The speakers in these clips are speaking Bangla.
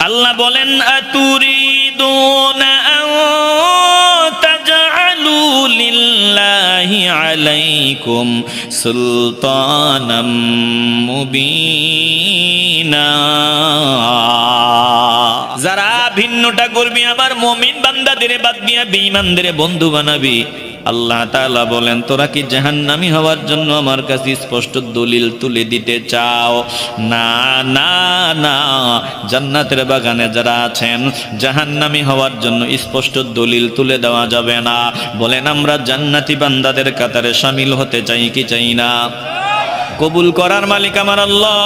আল্লাহ বলেন আতুরিদুনা আন তাজআলু লিল্লাহি আলাইকুম সুলতানাম মুবিনা। যারা ভিন্নটা করবি আমার মুমিন বান্দাদের বাদ দিয়া বেঈমানদের বন্ধু বানাবি, আল্লাহ তাআলা বলেন তোরা কি জাহান্নামী হওয়ার জন্য আমার কাছে স্পষ্ট দলিল তুলে দিতে চাও? না না না, জান্নাতের বাগানে যারা আছেন জাহান্নামী হওয়ার জন্য স্পষ্ট দলিল তুলে দেওয়া যাবে না। বলেন আমরা জান্নাতি বান্দাদের কাতারে শামিল হতে চাই কি চাই না? কবুল করার মালিক আমার আল্লাহ।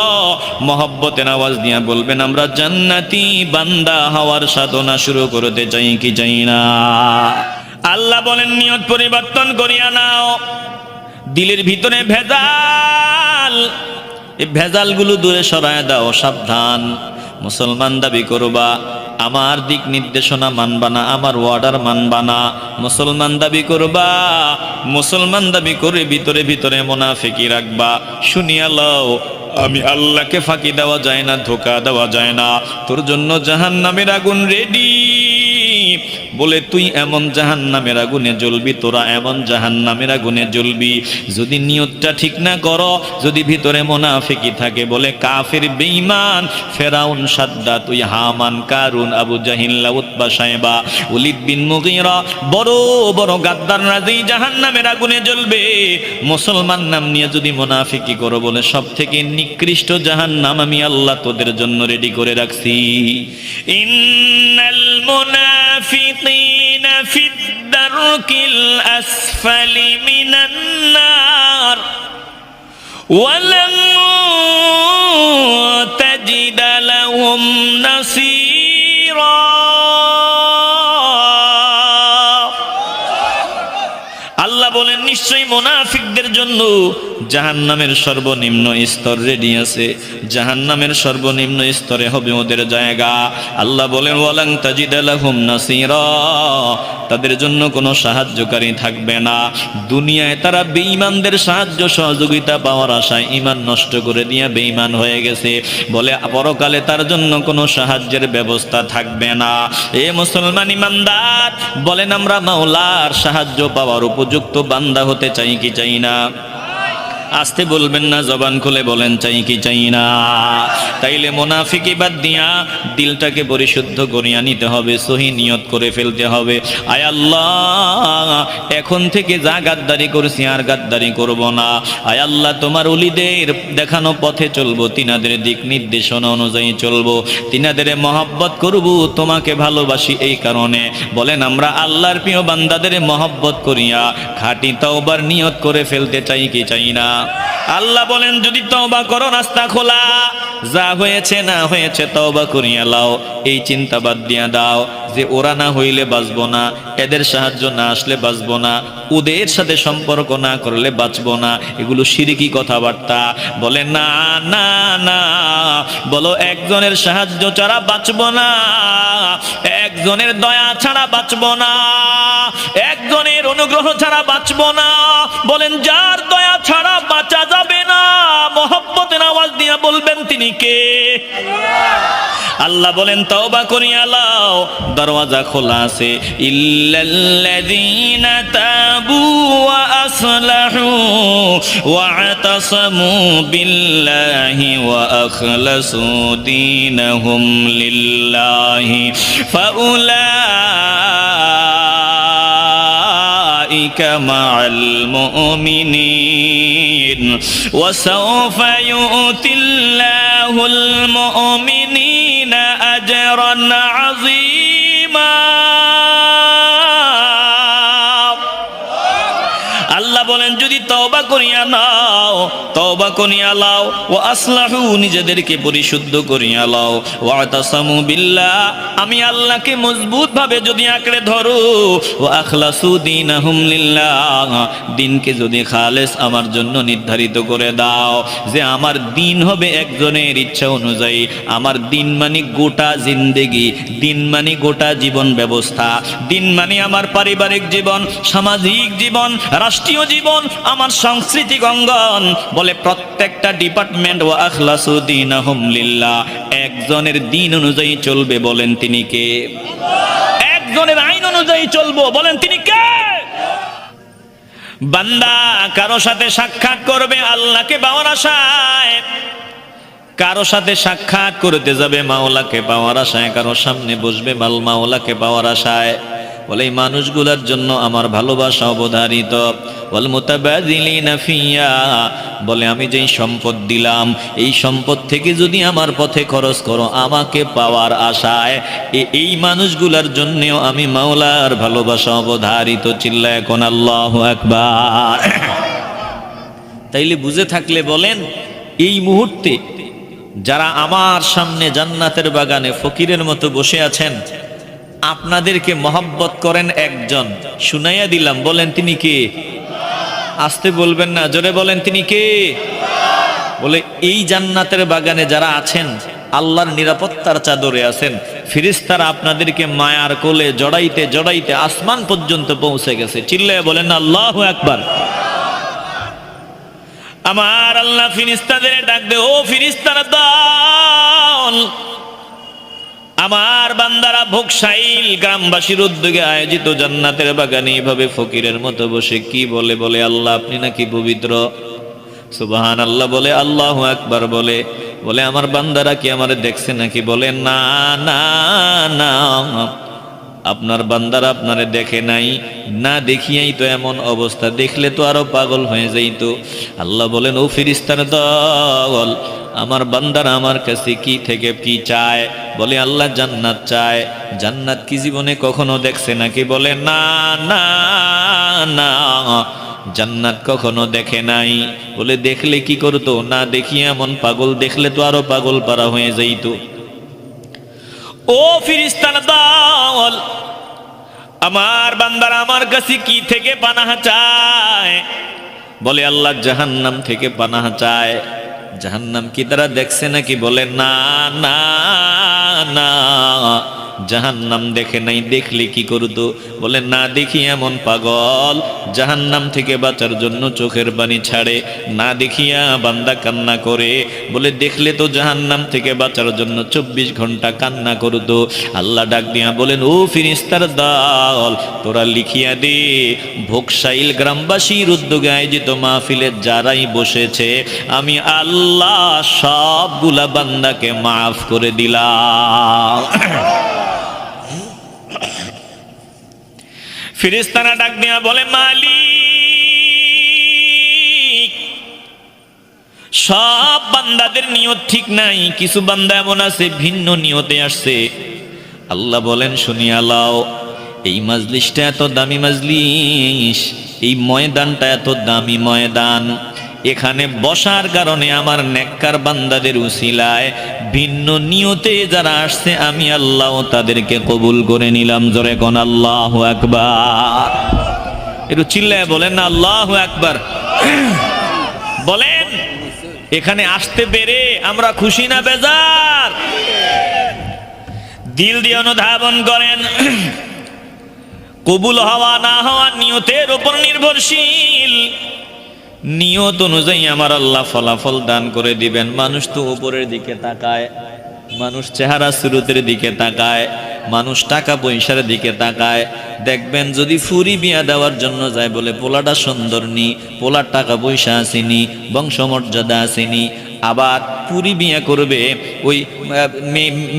মহব্বতের আওয়াজ দিয়ে বলবেন আমরা জান্নাতি বান্দা হওয়ার সাধনা শুরু করতে চাই কি চাই না? আল্লাহ বলেন নিয়ত পরিবর্তন করিয়া নাও। দিলের ভিতরে ভেজাল, এই ভেজালগুলো দূরে সরায় দাও। সাবধান, মুসলমান দাবি করবা, আমার দিক নির্দেশনা মানবা না, আমার ওয়ার্ডার মানবা না। মুসলমান দাবি করবা, মুসলমান দাবি করে ভিতরে ভিতরে মুনাফিকি রাখবা। শুনিয়া লও, আমি আল্লাহকে ফাঁকি দেওয়া যায় না, ধোঁকা দেওয়া যায় না। তোর জন্য জাহান্নামের আগুন রেডি। বলে তুই এমন জাহান্নামের আগুনে জ্বলবি, তোরা এমন জাহান্নামের আগুনে জ্বলবি। যদি নিয়তটা ঠিক না করো, যদি ভিতরে মুনাফিকি থাকে, বলে কাফির বেঈমান ফেরাউন সাদ্দাত, তুই হামান কারুন আবু জাহিল উতবা সাইবা ওলীদ বিন মুগীরা বড় বড় গাদ্দাররা যেই জাহান্নামের আগুনে জ্বলবে। মুসলমান নাম নিয়ে যদি মুনাফিকি করো, বলে সব থেকে নিকৃষ্ট জাহান্নাম আমি আল্লাহ তোদের জন্য রেডি করে রাখছি। ইন্নাল মুনাফিকিনা ফিদ দারকিল আসফালি মিনান নার ওয়ালান তাজিদ লাহুম নাসীরা। আল্লাহ বলেন নিশ্চয়ই মুনাফিকদের জন্য জাহান্নামের সর্বনিম্ন স্তর রেডি আছে। জাহান্নামের সর্বনিম্ন স্তরে হবে ওদের জায়গা। আল্লাহ বলেন ওয়ালান তাজিদ লাহুম নাসীরা, তাদের জন্য কোনো সাহায্যকারী থাকবে না। দুনিয়ায় তারা বেঈমানদের সাহায্য সহযোগিতা পাওয়ার আশায় ঈমান নষ্ট করে দিয়ে বেঈমান হয়ে গেছে। বলে পরকালে তার জন্য কোনো সাহায্যের ব্যবস্থা থাকবে না। এ মুসলমান ইমানদার, বলেন আমরা মাওলার সাহায্য পাওয়ার উপযুক্ত বান্দা হতে চাই কি চাই না? আসতে বলবেন না, জবান খুলে বলেন চাই কি চাই না? তাইলে মুনাফিকি বাদ দিয়া দিলটাকে পরিশুদ্ধ করিয়া নিতে হবে, সহি নিয়ত করে ফেলতে হবে। আয় আল্লাহ, এখন থেকে যা গাদ্দারি করছি আর গাদ্দারি করব না। আয় আল্লাহ, তোমার ওলিদের দেখানো পথে চলবো, তিনাদের দিক নির্দেশনা অনুযায়ী চলবো, তিনাদের মহব্বত করব, তোমাকে ভালোবাসি এই কারণে। বলেন আমরা আল্লাহর প্রিয় বান্দাদের মহব্বত করিয়া খাঁটি তওবার নিয়ত করে ফেলতে চাই কি চাই না? আল্লাহ বলেন যদি তওবা করো রাস্তা খোলা, যা হয়েছে না হয়েছে তওবা করিয়া লাও। এই চিন্তা বাদ দিয়া দাও যে ওরা না হইলে বাঁচবো না, এদের সাহায্য না আসলে বাঁচবো না, ওদের সাথে সম্পর্ক না করলে বাঁচবো না। এগুলো শিরকি কথাবার্তা। বলে না না না, বলো একজনের সাহায্য ছাড়া বাঁচবো না, একজনের দয়া ছাড়া বাঁচবো না, একজনের অনুগ্রহ ছাড়া বাঁচবো না। বলেন যার দয়া ছাড়া বাঁচা যাবে না, মহব্বতের আওয়াজ দিয়ে বলবেন তিনি কে? আল্লাহ বলেন তওবা করিয়া লাও, দরওয়াজা খোলা আছে। ইল্লাল্লাযীনা তাবু ওয়া আসলাহু ওয়া আতাসামু বিল্লাহি ওয়া আখলাসু দীনাহুম লিল্লাহি ফাউলাইকা মা'আল মুমিনিন ওয়া সাওফা ইউতিল্লাহুল মুমিনিনা আজরান আযীমা। আল্লাহ বলেন যদি তওবা করিয়া নাও, তওবা করিয়া লাও, ওয়া আসলাহু নিজেদেরকে পরিশুদ্ধ করিয়া লাও, ওয়া আতাসামু বিল্লাহ আমি আল্লাহকে মজবুত ভাবে যদি আঁকড়ে ধরো, ওয়া আখলাসু দীনাহুম লিল্লাহ দিনকে যদি খালেস আমার জন্য নির্ধারিত করে দাও, যে আমার দিন হবে একজনের ইচ্ছা অনুযায়ী। আমার দিন মানে গোটা জিন্দেগি, দিন মানে গোটা জীবন ব্যবস্থা, দিন মানে আমার পারিবারিক জীবন, সামাজিক জীবন, রাষ্ট্রীয় জীবন, জীবন, আমার সাংস্কৃতিক অঙ্গন, বলে প্রত্যেকটা ডিপার্টমেন্ট ওয়া আখলাসু দীনাহুম লিল্লাহ, একজনের দিন অনুযায়ী চলবে, বলেন তিনি কে? একজনের আইন অনুযায়ী চলবো, বলেন তিনি কে? বান্দা কারো সাথে সাক্ষাৎ করবে আল্লাহকে পাওয়ার আশায়, কারো সাথে সাক্ষাৎ করতে যাবে মাওলাকে পাওয়ার আশায়, কারো সামনে বসবে মাওলাকে পাওয়ার আশায়। বলে এই মানুষগুলোর জন্য আমার ভালোবাসা অবধারিত। ওয়াল মুতাবাযিলিনা ফিয়া, বলে আমি যেই সম্পদ দিলাম এই সম্পদ থেকে যদি আমার পথে খরচ করো আমাকে পাওয়ার আশায়, এই মানুষগুলোর জন্যও আমি মাওলার ভালোবাসা অবধারিত। চিল্লায় এখন আল্লাহু আকবার। তাইলে বুঝে থাকলে বলেন, এই মুহূর্তে যারা আমার সামনে জান্নাতের বাগানে ফকিরের মতো বসে আছেন, আপনাদেরকে মহব্বত করেন একজন, শুনাইয়া দিলাম, বলেন তিনি কে? আসতে বলবেন না, জোরে বলেন তিনি কে? বলে এই জান্নাতের বাগানে যারা আছেন আল্লাহর নিরাপত্তার চাদরে আছেন, ফেরেশতারা আপনাদেরকে মায়ার কোলে জড়াইতে জড়াইতে আসমান পর্যন্ত পৌঁছে গেছে। চিল্লায় বলেন আল্লাহু আকবার। আমার আল্লাহ ফেরেশতাদের ডাক দে, ও ফেরেশতার দল, আমার বান্দারা ভোগশাইল গ্রামবাসীর উদ্যোগে আয়োজিত জান্নাতের বাগানে এভাবে ফকিরের মতো বসে কি বলে? বলে আল্লাহ আপনি নাকি পবিত্র। সুবহানাল্লাহ বলে, আল্লাহু আকবার বলে। বলে আমার বান্দারা কি আমারে দেখছে নাকি? বলে না না না, আপনার বান্দারা আপনারে দেখে নাই, না দেখিয়াই তো এমন অবস্থা, দেখলে তো আরো পাগল হয়ে যাইত। আল্লাহ বলেন, ও ফেরেশতার দল, আমার বান্দারা আমার কাছে কি থেকে কি চায়? বলে আল্লাহ জান্নাত চায়। জান্নাত কি জীবনে কখনো দেখছে নাকি? বলে না না না, জান্নাত কখনো দেখে নাই। বলে দেখলে কি করতো? না দেখিয়ে এমন পাগল, দেখলে তো আরো পাগল পারা হয়ে যাইত। ও ফেরেশতার দল, আমার বান্দারা আমার কাছে কি থেকে পানাহ চায়? বলে আল্লাহ জাহান্নাম থেকে পানাহ চায়। জাহান্নাম কি তারা দেখছে নাকি? বলে না না না, জাহান্নাম দেখে নাই, দেখলে কি করতো? বলে না দেখি এমন পাগল, জাহান্নাম থেকে বাঁচার জন্য চোখের পানি ছাড়ে, না দেখিয়া বান্দা কান্না করে। বলে দেখলে তো জাহান্নাম থেকে বাঁচার জন্য 24 ঘন্টা কান্না করতো। আল্লাহ ডাক দিয়া বলেন, ও ফেরেশতার দল, তোরা লিখিয়া দে, ভোগশাইল গ্রামবাসীর উদ্যোগে আয়োজিত মাহফিলে যারাই বসেছে আমি আল্লাহ সবগুলা বান্দাকে মাফ করে দিলাম। ফেরেশতারা ডাক দিয়া বলে, মালিক, সব বান্দাদের নিয়ত ঠিক নাই, কিছু বান্দা এমন আছে ভিন্ন নিয়তে আসছে। আল্লাহ বলেন, শুনিয়া লাও, এই মাজলিসটা এত দামি মাজলিস, এই ময়দানটা এত দামি ময়দান, এখানে বসার কারণে আমার নেককার বান্দাদের উসিলায় ভিন্ন নিয়তে যারা আসছে আমি আল্লাহ তাদেরকে কবুল করে নিলাম। জোরে কোন আল্লাহু আকবার। একটু চিল্লায় বলেন না আল্লাহু আকবার। বলেন, এখানে আসতে পেরে আমরা খুশি না বেজার? দিল দিয়ে অনুধাবন করেন, কবুল হওয়া না হওয়া নিয়তের উপর নির্ভরশীল। নিয়ত অনুযায়ী আমার আল্লাহ ফলাফল দান করে দিবেন। মানুষ তো উপরের দিকে তাকায়, মানুষ চেহারা সুরতের দিকে তাকায়, মানুষ টাকা পয়সার দিকে তাকায়। দেখবেন যদি ফুরি বিয়া দেওয়ার জন্য যায়, বলে পোলাটা সুন্দর নি, পোলার টাকা পয়সা আসেনি, বংশমর্যাদা আসেনি। আবার পুরি বিয়া করবে, ওই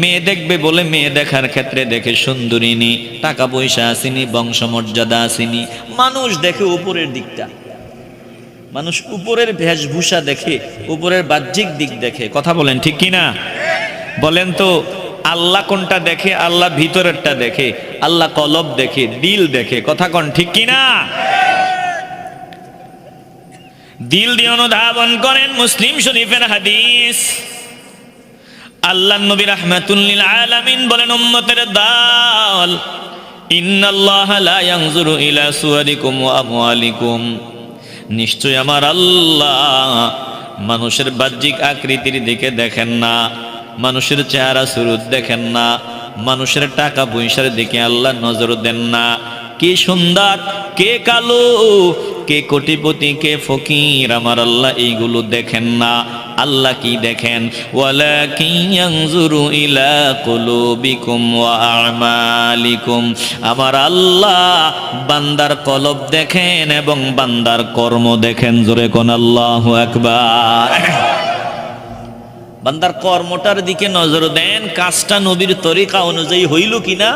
মেয়ে দেখবে, বলে মেয়ে দেখার ক্ষেত্রে দেখে সুন্দরী নি, টাকা পয়সা আসেনি, বংশমর্যাদা আসেনি। মানুষ দেখে উপরের দিকটা, মানুষ উপরের বেশভূষা দেখে, উপরের বাহ্যিক দিক দেখে। কথা বলেন ঠিক কিনা? বলেন তো আল্লাহ কোনটা দেখে? আল্লাহ ভিতরেরটা দেখে, আল্লাহ কলব দেখে, দিল দেখে। কথা কোন ঠিক কিনা? দিল দিয়ে অনুধাবন করেন। মুসলিম শরীফের হাদিস, আল্লাহ নবী রাহমাতুল লিল আলামিন বলেন, উম্মতের দল, ইন্নাল্লাহা লা ইয়ানজুরু ইলা সুওয়ারিকুম ওয়া আমওয়ালিকুম, নিশ্চয় আমার আল্লাহ মানুষের বাহ্যিক আকৃতির দিকে দেখেন না, মানুষের চেহারা সুরত দেখেন না, মানুষের টাকা পয়সার দিকে আল্লাহ নজর দেন না। কে সুন্দর, কে কালো, কে কোটিপতি কে ফকির আমার আল্লাহ এইগুলো দেখেন না। আল্লাহ কি দেখেন? ওয়ালাকিন ইয়ানজুরু ইলা কুলুবিকুম ওয়া আমালিকুম। আমার আল্লাহ বান্দার কলব দেখেন এবং বান্দার কর্ম দেখেন। জোরে কোন আল্লাহু আকবার। বান্দার কর্মটার দিকে নজর দেন, কাজটা নবীর তরিকা অনুযায়ী হইল কিনা,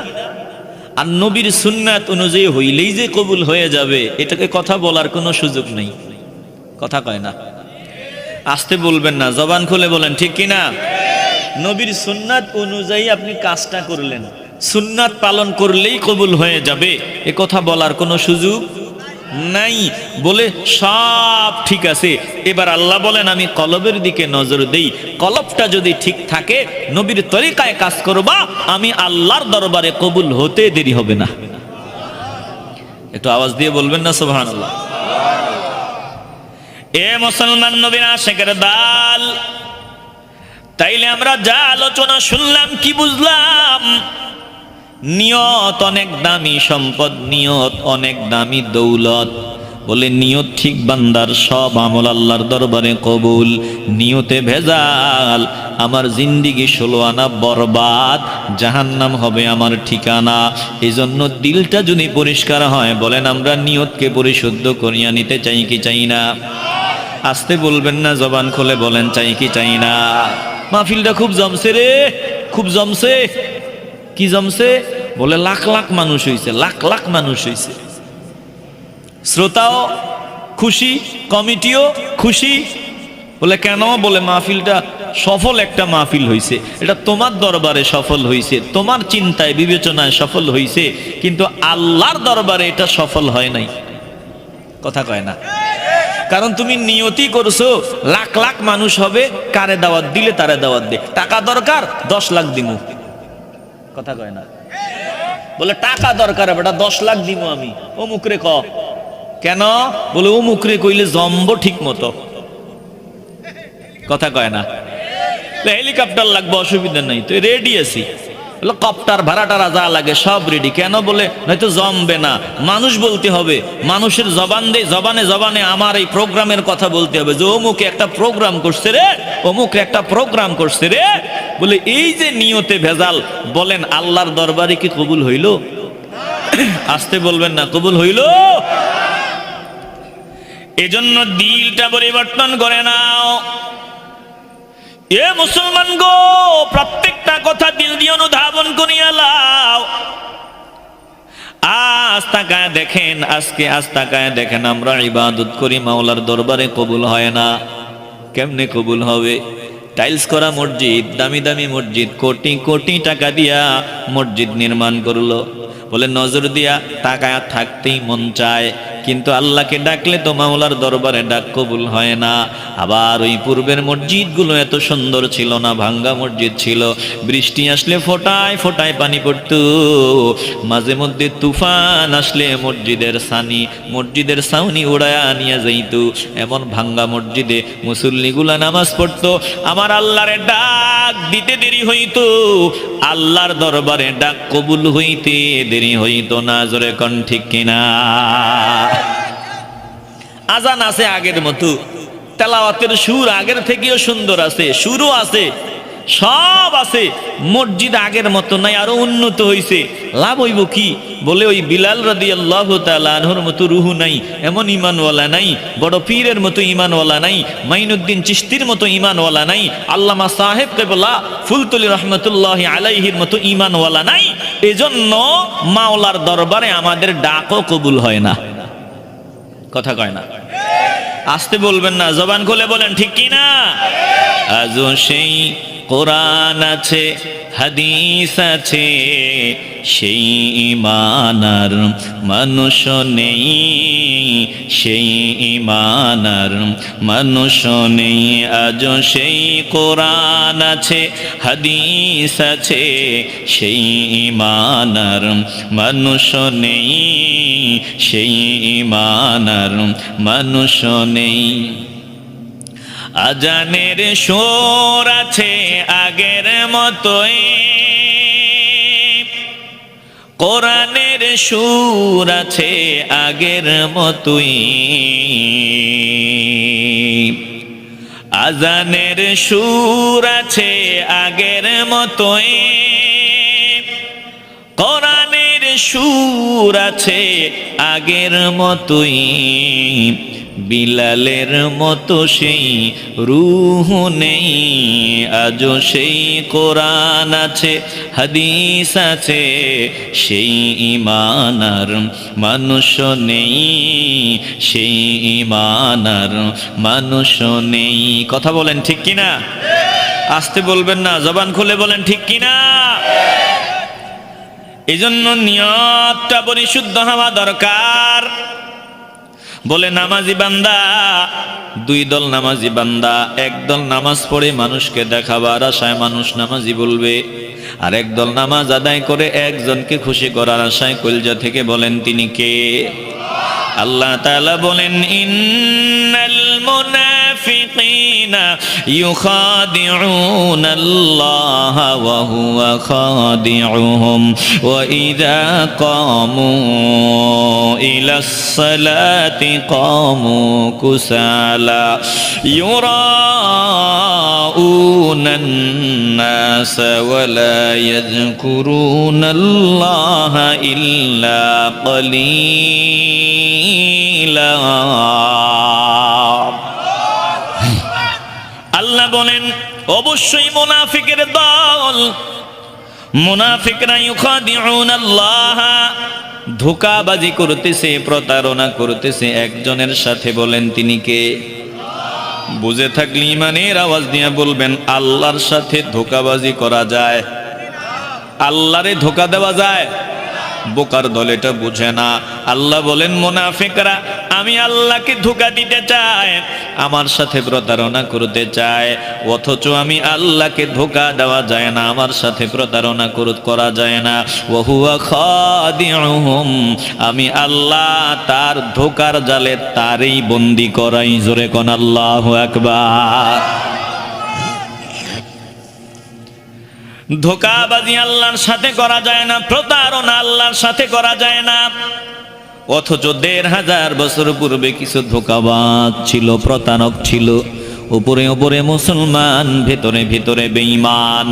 আর নবীর সুন্নাত অনুযায়ী হইলেই যে কবুল হয়ে যাবে এটাকে কথা বলার কোনো সুযোগ নেই। কথা কয় না, আসতে বলবেন না, জবান খুলে বলেন ঠিক কিনা। নবীর সুন্নাত অনুযায়ী আপনি কাজটা করলেন, সুন্নাত পালন করলেই কবুল হয়ে যাবে এ কথা বলার কোনো সুযোগ নাই। বলে সব ঠিক আছে, এবার আল্লাহ বলেন আমি কলবের দিকে নজর দেই, কলবটা যদি ঠিক থাকে নবীর তরিকায় কাজ করবা, আমি আল্লাহর দরবারে কবুল হতে দেরি হবে না। একটু আওয়াজ দিয়ে বলবেন না সুবহানাল্লাহ। এ মুসলমান নবীর আশিকের দল, তাইলে আমরা যা আলোচনা শুনলাম কি বুঝলাম? নিয়ত অনেক দামি সম্পদ, নিয়ত অনেক দামি দৌলত। বলে নিয়ত ঠিক বান্দার সব আমল আল্লাহর দরবারে কবুল। নিয়তে ভেজাল, আমার জিন্দিগি 16 আনা বরবাদ, জাহান্নাম হবে আমার ঠিকানা। এই জন্য দিলটা যদি পরিষ্কার হয়, বলেন আমরা নিয়তকে পরিশুদ্ধ করিয়া নিতে চাই কি চাই না? আসতে বলবেন না, জবান খুলে বলেন চাই কি চাই না? মাহফিলটা খুব জমছে রে, খুব জমছে। কি জমছে? বলে লাখ লাখ মানুষ হইছে, লাখ লাখ মানুষ হইছে। শ্রোতাও খুশি, কমিটিও খুশি। বলে কেন? বলে মাহফিলটা সফল একটা মাহফিল হইছে। এটা তোমার দরবারে সফল হইছে, তোমার চিন্তায় বিবেচনায় সফল হইছে, কিন্তু আল্লাহর দরবারে এটা সফল হয় নাই। কথা কয় না, কারণ তুমি নিয়তি করছো লাখ লাখ মানুষ হবে, কারে দাওয়াত দিলে তারে দাওয়াত দে। টাকা দরকার 10 লাখ দিমু। কথা কয় না, বলে টাকা দরকার বেটা 10 লাখ দিমু আমি। ও মুখরে ক কেন? বলে ও মুখরে কইলে জম্বো ঠিক মতো। কথা কয় না, হেলিকপ্টার লাগবে, অসুবিধা নাই, তো রেডি আছি। বলে কপ্টার ভাড়াটা যা লাগে সব রেডি। কেন? বলে নয়তো জমবে না, মানুষ বলতে হবে, মানুষের জবানে জবানে আমার এই প্রোগ্রামের কথা বলতে হবে যে অমুকে একটা প্রোগ্রাম করছে রে, অমুকে একটা প্রোগ্রাম করছে রে। বলে এই যে নিয়তে ভেজাল, বলেন আল্লাহর দরবারে কি কবুল হইল? আসতে বলবেন না, কবুল হইল? এজন্য দিলটা পরিবর্তন করে নাও। এ মুসলমান গো, প্রত্যেকটা কথা দিল দিয়ে অনুধাবন করিয়া লাও। আজ তাকায় দেখেন, আজকে আজ তাকায় দেখেন আমরা ইবাদত করি, মাওলার দরবারে কবুল হয় না। কেমনে কবুল হবে? টাইলস করা মসজিদ, দামি দামি মসজিদ, কোটি কোটি টাকা দিয়া মসজিদ নির্মাণ করলো। বলে নজর দিয়া তাকায়া থাকতেই মন চায়, কিন্তু আল্লাহকে ডাকলে তো মাওলার দরবারে ডাক কবুল হয় না। আবার ওই পূর্বের মসজিদগুলো এত সুন্দর ছিল না, ভাঙ্গা মসজিদ ছিল, বৃষ্টি আসলে ফোটায় ফোটায় পানি পড়তো, মাঝে মধ্যে তুফান আসলে মসজিদের ছাউনি উড়ায়া নিয়ে যাইতো। এমন ভাঙ্গা মসজিদে মুসল্লিগুলা নামাজ পড়তো। আমার আল্লাহরে ডাক দিতে দেরি হইতো, আল্লাহর দরবারে ডাক কবুল হইতে দেরি হইতো না। জোরে কোন ঠিক কিনা? আজান আছে আগের মতো, তেলাওয়াতের সুর আগের থেকেও সুন্দর আছে, সুরও আছে, সব আছে, মসজিদ আগের মতো নাই, আরো উন্নত হইছে। লাভ হইব কি? বলে ওই বিলাল রাদিয়াল্লাহু তাআলা আনহুর মতো রুহু নাই, এমন ঈমানওয়ালা নাই, বড় পীরের মতো ঈমানওয়ালা নাই, মাইনুদ্দিন চিশতির মতো ঈমানওয়ালা নাই, আল্লামা সাহেব কেবলা ফুলতুলি রহমতুল্লাহি আলাইহির মতো ঈমানওয়ালা নাই। এজন্য মাওলার দরবারে আমাদের ডাকও কবুল হয় না। কথা কয় না, আসতে বলবেন না, জবান খুলে বলেন ঠিক কিনা? আজও সেই কোরআন আছে, হাদিস আছে, সেই ঈমানার মানুষ নেই, সেই ঈমানার মানুষ নেই। আজও সেই কোরআন আছে, হাদিস আছে, সেই ঈমানার মানুষ নেই, সেই ঈমানার মানুষ নেই। আজানের সুর আছে আগের মতোই, কোরআনের সুর আছে আগের মতোই, আজানের সুর আছে আগের মতোই, কোরআনের সুর আছে আগের মতোই, বিলালের মতো সেই রূহ নেই, আজও সেই কোরআন আছে, হাদিস আছে, সেই ঈমানার মানুষ নেই, সেই ঈমানার মানুষ নেই। কথা বলেন ঠিক কিনা? আস্তে বলবেন না, জবান খুলে বলেন ঠিক কিনা? এই জন্য নিয়তটা পরিশুদ্ধ হওয়া দরকার। বলে নামাজি বান্দা, দুই দল নামাজি বান্দা, একদল নামাজ পড়ে মানুষকে দেখাবার আশায় মানুষ নামাজি বলবে, আর একদল নামাজ আদায় করে একজনকে খুশি করার আশায় কলজা থেকে বলেন তিনি কে? আল্লাহ তাআলা বলেন, ইন্নাল মুনাফিকিনা ইউখাদিউনাল্লাহা ওয়া হুয়া খাদিউহুম ওয়া ইযা কামু ইলাস সালাতি কামু কুসালা ইউরাউনান নাস ওয়া লা ইয়াযকুরুনাল্লাহা ইল্লা কলিলা। আল্লাহ বলেন অবশ্যই মুনাফিকের দল, মুনাফিকরা ইউখাদিউনাল্লাহ, ধোঁকাবাজি করতেছে, প্রতারণা করতেছে একজনের সাথে। বলেন তিনি কে? বুঝে থাকলে ইমানের আওয়াজ দিয়ে বলবেন, আল্লাহর সাথে ধোঁকাবাজি করা যায়? আল্লাহরে ধোঁকা দেওয়া যায়? বোকার দল এটা বুঝে না। আল্লাহ বলেন মুনাফিকরা আমি আল্লাহকে ধোঁকা দিতে চাই, আমার সাথে প্রতারণা করতে চায়, অথচ আমি আল্লাহকে ধোঁকা দেওয়া যায় না, আমার সাথে প্রতারণা করা যায় না। ওয়া হুয়া খাদিউহুম, আমি আল্লাহ তার ধোঁকার জালে তারই বন্দী করাই। জোরে কোন আল্লাহু আকবার। ধোঁকাবাজি আল্লাহর সাথে করা যায় না, প্রতারণা আল্লাহর সাথে করা যায় না। অথচ ১৫০০ বছর পূর্বে কিছু ধোঁকাবাজ ছিল, প্রতারক ছিল, উপরে উপরে মুসলমান, ভেতরে ভেতরে বেঈমান।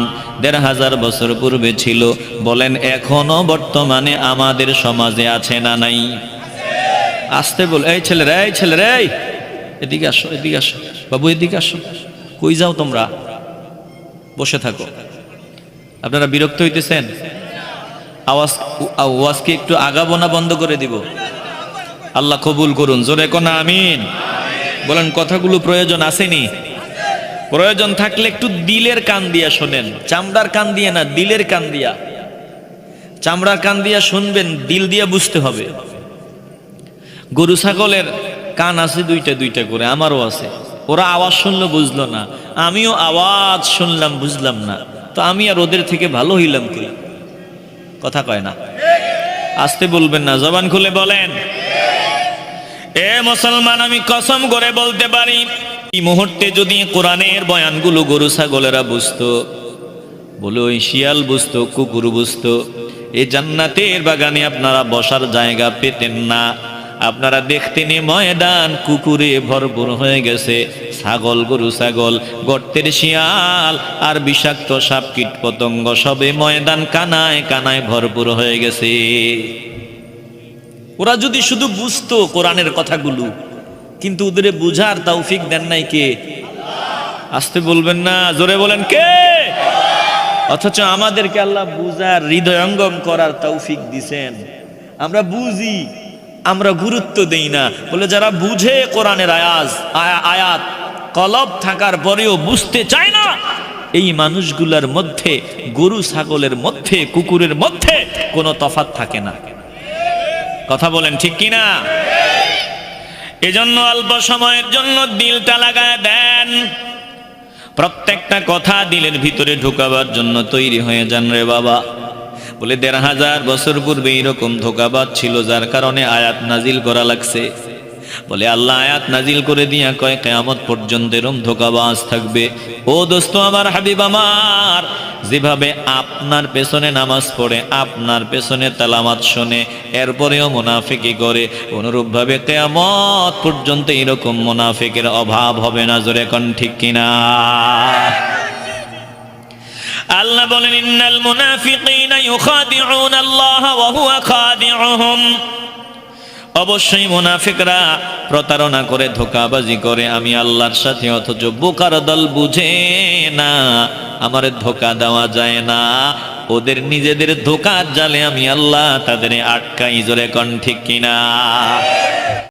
১৫০০ বছর পূর্বে ছিল। বলেন এখনো বর্তমানে আমাদের সমাজে আছে না নাই? আসতে বল, এই ছেলেরা, এই ছেলেরা, এই এদিকে আসো, এদিকে আসো, বাবু এদিকে আসো। কই যাও তোমরা? বসে থাকো। আপনারা বিরক্ত হইতেছেন? আওয়াজকে একটু আগাবো না বন্ধ করে দিব? আল্লাহ কবুল করুন। জোরে কোন আমিন। বলেন কথাগুলো প্রয়োজন আসেনি? প্রয়োজন থাকলে একটু দিলের কান দিয়া শোনেন, চামড়ার কান দিয়ে না, দিলের কান দিয়া। চামড়ার কান দিয়া শুনবেন, দিল দিয়া বুঝতে হবে। গরু ছাগলের কান আছে দুইটা দুইটা করে, আমারও আছে। ওরা আওয়াজ শুনলো বুঝলো না, আমিও আওয়াজ শুনলাম বুঝলাম না, তো আমি আর ওদের থেকে ভালো হইলাম কি? কথা কয় না। আসতে বলবেন না, জবান খুলে বলেন। এ মুসলমান, আমি কসম করে বলতে পারি, এই মুহূর্তে যদি কোরআনের বয়ানগুলো গরু ছাগলেরা বুঝতো, বলে ওই শিয়াল বুঝতো, কুকুর বুঝতো, এই জান্নাতের বাগানে আপনারা বসার জায়গা পেতেন না। আপনারা দেখতেন ময়দান কুকুরে ভরপুর হয়ে গেছে, ছাগল, গরু ছাগল, গর্তের শিয়াল আর বিষাক্ত সাপ কীট পতঙ্গ সবে ময়দান কানায় কানায় ভরপুর হয়ে গেছে। ওরা যদি শুধু বুঝতো কোরআনের কথাগুলো, কিন্তু ওদের বুঝার তৌফিক দেন নাই কে? আসতে বলবেন না, জোরে বলেন কে? অথচ আমাদেরকে আল্লাহ বুঝার, হৃদয়ঙ্গম করার তৌফিক দিছেন। আমরা বুঝি, আমরা গুরুত্ব দেই না। বলে যারা বুঝে কোরআনের আয়াত, কলব থাকার পরেও বুঝতে চায় না, এই মানুষগুলোর মধ্যে, গরু ছাগলের মধ্যে, কুকুরের মধ্যে কোনো তফাৎ থাকে না। কথা বলেন ঠিক কিনা? এজন্য অল্প সময়ের জন্য দিলটা লাগায় দেন। প্রত্যেকটা কথা দিলের ভিতরে ঢুকাবার জন্য তৈরি হয়ে যান রে বাবা। বলে ১৫০০ বছর পূর্বে এরকম ধোঁকাবাজ ছিল, যার কারণে আয়াত নাজিল করা লাগছে। বলে আল্লাহ আয়াত নাজিল করে দিয়া কয় কিয়ামত পর্যন্ত এরকম ধোঁকাবাজ থাকবে। ও দোস্ত আমার, হাবিব আমার, যেভাবে আপনার পেছনে নামাজ পড়ে, আপনার পেছনে তেলাওয়াত শোনে, এরপরেও মুনাফিকি করে, অনুরূপভাবে কিয়ামত পর্যন্ত এরকম মুনাফিকের অভাব হবে না। জোরে কোন ঠিক কিনা? আল্লাহ বলেন ইন্নাল মুনাফিকিনা ইউখাদিউনা আল্লাহ ওয়া হুয়া খাদিউহুম, অবশ্যই মুনাফিকরা প্রতারণা করে, ধোঁকাবাজি করে আমি আল্লাহর সাথে, অথচ বোকার দল বুঝে না আমার ধোঁকা দেওয়া যায় না, ওদের নিজেদের ধোঁকার জালে আমি আল্লাহ তাদের আটকাই। জোরে কোন ঠিক কিনা?